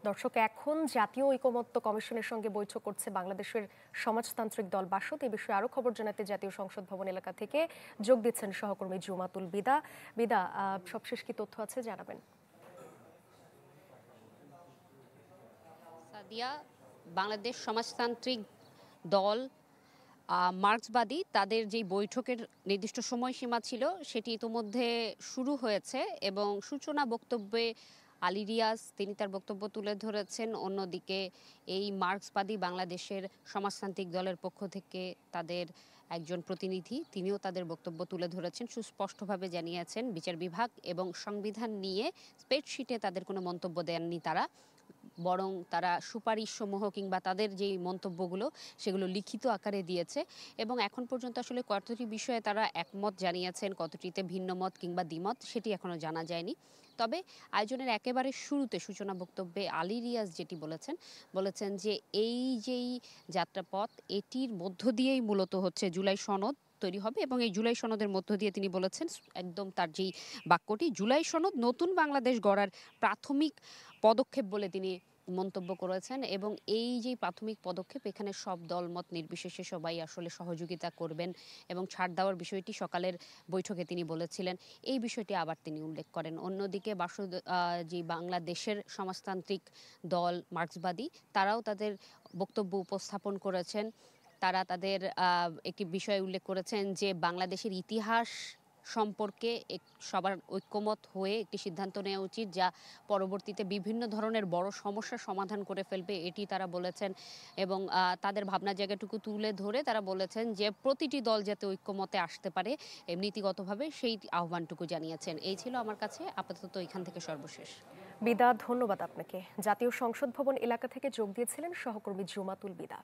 দর্শক, এখন জাতীয় ঐকমত্য কমিশনের সঙ্গে বৈঠক করছে বাংলাদেশের সমাজতান্ত্রিক দল বাসদ। এই বিষয়ে আরো খবর জানাতে জাতীয় সংসদ ভবন এলাকা থেকে যোগ দিচ্ছেন সহকর্মী জুমাতুল বিদা। বিদা, সবশেষ কি তথ্য আছে জানাবেন? সাদিয়া, বাংলাদেশ সমাজতান্ত্রিক দল মার্ক্সবাদী তাদের যেই বৈঠকের নির্দিষ্ট সময়সীমা ছিল সেটি ইতোমধ্যে শুরু হয়েছে এবং সূচনা বক্তব্যে আলী রিয়াজ তিনি তার বক্তব্য তুলে ধরেছেন। অন্যদিকে এই মার্ক্সবাদী বাংলাদেশের সমাজতান্ত্রিক দলের পক্ষ থেকে তাদের একজন প্রতিনিধি তিনিও তাদের বক্তব্য তুলে ধরেছেন। সুস্পষ্টভাবে জানিয়েছেন বিচার বিভাগ এবং সংবিধান নিয়ে স্প্রেডশিটে তাদের কোনো মন্তব্য দেননি তারা, বরং তারা সুপারিশসমূহ কিংবা তাদের যেই মন্তব্যগুলো সেগুলো লিখিত আকারে দিয়েছে এবং এখন পর্যন্ত আসলে কতটি বিষয়ে তারা একমত জানিয়েছেন, কতটিতে ভিন্ন মত কিংবা দ্বিমত সেটি এখনো জানা যায়নি। তবে আয়োজনের একেবারে শুরুতে সূচনা বক্তব্যে আলী রিয়াজ যেটি বলেছেন যে এই যেই যাত্রাপথ এটির মধ্য দিয়েই মূলত হচ্ছে জুলাই সনদ তৈরি হবে এবং এই জুলাই সনদের মধ্য দিয়ে তিনি বলেছেন একদম তার যেই বাক্যটি, জুলাই সনদ নতুন বাংলাদেশ গড়ার প্রাথমিক পদক্ষেপ বলে তিনি মন্তব্য করেছেন এবং এই যে প্রাথমিক পদক্ষেপ এখানে সব দলমত নির্বিশেষে সবাই আসলে সহযোগিতা করবেন এবং ছাড় দেওয়ার বিষয়টি সকালের বৈঠকে তিনি বলেছিলেন। এই বিষয়টি আবার তিনি উল্লেখ করেন। অন্যদিকে যে বাংলাদেশের সমাজতান্ত্রিক দল মার্ক্সবাদী তারাও তাদের বক্তব্য উপস্থাপন করেছেন। তারা তাদের একটি বিষয় উল্লেখ করেছেন যে বাংলাদেশের ইতিহাস সম্পর্কে সবার ঐক্যমত হয়ে একটি সিদ্ধান্ত নেওয়া উচিত যা পরবর্তীতে বিভিন্ন ধরনের বড় সমস্যার সমাধান করে ফেলবে, এটি তারা বলেছেন। এবং তাদের ভাবনার জায়গাটুকু তুলে ধরে তারা বলেছেন যে প্রতিটি দল যাতে ঐক্যমতে আসতে পারে নীতিগতভাবে সেই আহ্বানটুকু জানিয়েছেন। এই ছিল আমার কাছে আপাতত এখান থেকে সর্বশেষ। বিদা, ধন্যবাদ আপনাকে। জাতীয় সংসদ ভবন এলাকা থেকে যোগ দিয়েছিলেন সহকর্মী জুমাতুল বিদা।